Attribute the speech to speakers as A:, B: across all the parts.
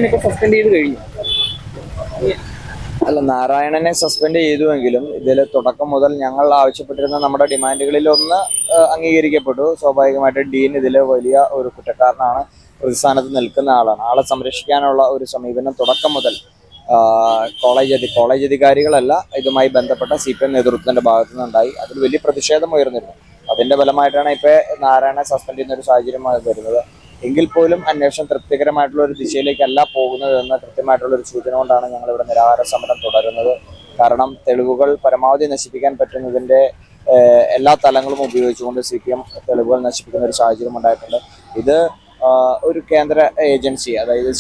A: നാരായണനെ ഇപ്പോൾ സസ്പെൻഡ് ചെയ്ത് കഴിഞ്ഞു.
B: അല്ല, നാരായണനെ സസ്പെൻഡ് ചെയ്തുവെങ്കിലും ഇതിൽ തുടക്കം മുതൽ ഞങ്ങൾ ആവശ്യപ്പെട്ടിരുന്ന നമ്മുടെ ഡിമാൻഡുകളിൽ ഒന്ന് അംഗീകരിക്കപ്പെട്ടു. സ്വാഭാവികമായിട്ട് ഡീൻ ഇതിൽ വലിയ ഒരു കുറ്റക്കാരനാണ്, പ്രതിസ്ഥാനത്ത് നിൽക്കുന്ന ആളാണ്. ആളെ സംരക്ഷിക്കാനുള്ള ഒരു സമീപനം തുടക്കം മുതൽ കോളേജ് അധികാരികളല്ല, ഇതുമായി ബന്ധപ്പെട്ട CPM നേതൃത്വത്തിന്റെ ഭാഗത്തു നിന്നുണ്ടായി. അതിൽ വലിയ പ്രതിഷേധം ഉയർന്നിരുന്നു. അതിന്റെ ഫലമായിട്ടാണ് ഇപ്പോൾ നാരായണനെ സസ്പെൻഡ് ചെയ്യുന്ന ഒരു സാഹചര്യം വരുന്നത്. എങ്കിൽ പോലും അന്വേഷണം തൃപ്തികരമായിട്ടുള്ള ഒരു ദിശയിലേക്കല്ല പോകുന്നത് എന്ന കൃത്യമായിട്ടുള്ള ഒരു സൂചന കൊണ്ടാണ് ഞങ്ങൾ ഇവിടെ നിരാഹാര സമരം തുടരുന്നത്. കാരണം തെളിവുകൾ പരമാവധി നശിപ്പിക്കാൻ പറ്റുന്നതിന്റെ എല്ലാ തലങ്ങളും ഉപയോഗിച്ചുകൊണ്ട് CPM തെളിവുകൾ നശിപ്പിക്കുന്ന ഒരു സാഹചര്യം ഉണ്ടായിട്ടുണ്ട്. ഇത് ഒരു കേന്ദ്ര ഏജൻസി, അതായത്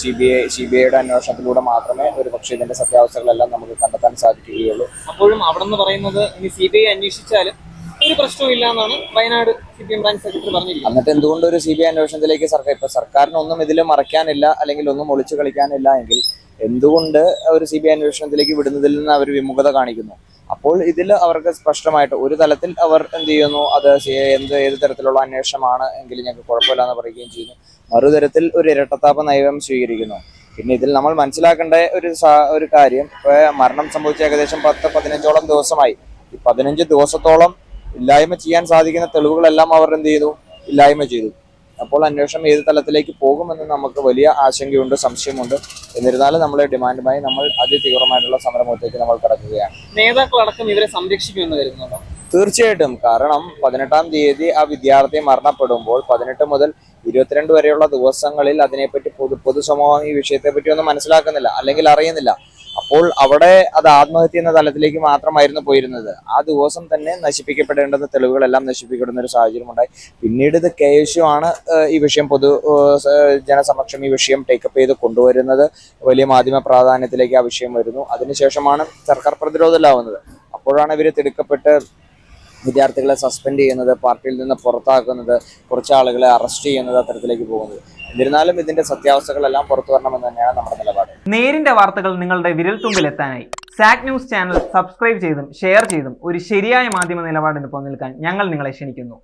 B: CBIയുടെ അന്വേഷണത്തിലൂടെ മാത്രമേ ഒരു പക്ഷേ ഇതിന്റെ സത്യാവസ്ഥകളെല്ലാം നമുക്ക് കണ്ടെത്താൻ സാധിക്കുകയുള്ളൂ.
A: അപ്പോഴും അവിടെ നിന്ന് പറയുന്നത് ഇനി CBI അന്വേഷിച്ചാലും ഒരു പ്രശ്നവും ഇല്ല എന്നാണ് വയനാട് CPM ബ്രാഞ്ച് സെക്രട്ടറി പറഞ്ഞിരിക്കുന്നത്.
B: എന്നിട്ട് എന്തുകൊണ്ട് ഒരു CBI അന്വേഷണത്തിലേക്ക് സർക്കാരിനൊന്നും ഇതിൽ മറയ്ക്കാനില്ല, അല്ലെങ്കിൽ ഒന്നും ഒളിച്ചു കളിക്കാനില്ല എങ്കിൽ എന്തുകൊണ്ട് ഒരു CBI അന്വേഷണത്തിലേക്ക് വിടുന്നതിൽ നിന്ന് അവർ വിമുഖത കാണിക്കുന്നു? അപ്പോൾ ഇതിൽ അവർക്ക് സ്പഷ്ടമായിട്ട് ഒരു തലത്തിൽ അവർ എന്ത് ചെയ്യുന്നു, അത് ഏത് തരത്തിലുള്ള അന്വേഷണമാണ് എങ്കിലും ഞങ്ങൾക്ക് കുഴപ്പമില്ല എന്ന് പറയുകയും ചെയ്യുന്നു. മറുതരത്തിൽ ഒരു ഇരട്ടത്താപ്പ് നയം സ്വീകരിക്കുന്നു. പിന്നെ ഇതിൽ നമ്മൾ മനസ്സിലാക്കേണ്ട ഒരു കാര്യം, ഇപ്പൊ മരണം സംഭവിച്ച ഏകദേശം 10-15ഓളം ദിവസമായി. ഈ 15 ദിവസത്തോളം ഇല്ലായ്മ ചെയ്യാൻ സാധിക്കുന്ന തെളിവുകളെല്ലാം അവർ എന്ത് ചെയ്തു, ഇല്ലായ്മ ചെയ്തു. അപ്പോൾ അന്വേഷണം ഏത് തലത്തിലേക്ക് പോകുമെന്ന് നമുക്ക് വലിയ ആശങ്കയുണ്ട്, സംശയമുണ്ട്. എന്നിരുന്നാലും നമ്മളെ ഡിമാൻഡുമായി നമ്മൾ അതിതീവ്രമായിട്ടുള്ള സമരമുഖത്തേക്ക് നമ്മൾ കടക്കുകയാണ്.
A: നേതാക്കളടക്കം ഇവരെ സംരക്ഷിക്കുമെന്ന് കരുതുന്നുണ്ടോ?
B: തീർച്ചയായിട്ടും. കാരണം 18-ാം തീയതി ആ വിദ്യാർത്ഥി മരണപ്പെടുമ്പോൾ 18 മുതൽ 22 വരെയുള്ള ദിവസങ്ങളിൽ അതിനെപ്പറ്റി പൊതുസമൂഹം ഈ വിഷയത്തെപ്പറ്റി ഒന്നും മനസ്സിലാക്കുന്നില്ല, അല്ലെങ്കിൽ അറിയുന്നില്ല. അപ്പോൾ അവിടെ അത് ആത്മഹത്യ എന്ന തലത്തിലേക്ക് മാത്രമായിരുന്നു പോയിരുന്നത്. ആ ദിവസം തന്നെ നശിപ്പിക്കപ്പെടേണ്ടുന്ന തെളിവുകളെല്ലാം നശിപ്പിക്കപ്പെടുന്ന ഒരു സാഹചര്യം ഉണ്ടായി. പിന്നീട് ഇത് KSU ആണ് ഈ വിഷയം ജനസമക്ഷം ഈ വിഷയം ടേക്കപ്പ് ചെയ്ത് കൊണ്ടുവരുന്നത്. വലിയ മാധ്യമ പ്രാധാന്യത്തിലേക്ക് ആ വിഷയം വരുന്നു. അതിനുശേഷമാണ് സർക്കാർ പ്രതിരോധമില്ലാവുന്നത്. അപ്പോഴാണ് ഇവർ തിടുക്കപ്പെട്ട് വിദ്യാർത്ഥികളെ സസ്പെൻഡ് ചെയ്യുന്നത്, പാർട്ടിയിൽ നിന്ന് പുറത്താക്കുന്നത്, കുറച്ച് ആളുകളെ അറസ്റ്റ് ചെയ്യുന്നത്, അത്തരത്തിലേക്ക് പോകുന്നത്. എന്നിരുന്നാലും ഇതിന്റെ സത്യാവസ്ഥകളെല്ലാം പുറത്തു വരണമെന്ന് തന്നെയാണ് നമ്മുടെ നിലപാട്.
C: നേരിന്റെ വാർത്തകൾ നിങ്ങളുടെ വിരൽത്തുമ്പിൽ എത്താനായി സാക് ന്യൂസ് ചാനൽ സബ്സ്ക്രൈബ് ചെയ്തും ഷെയർ ചെയ്തും ഒരു ശരിയായ മാധ്യമ നിലപാടിന് നിൽക്കാൻ ഞങ്ങൾ നിങ്ങളെ ക്ഷണിക്കുന്നു.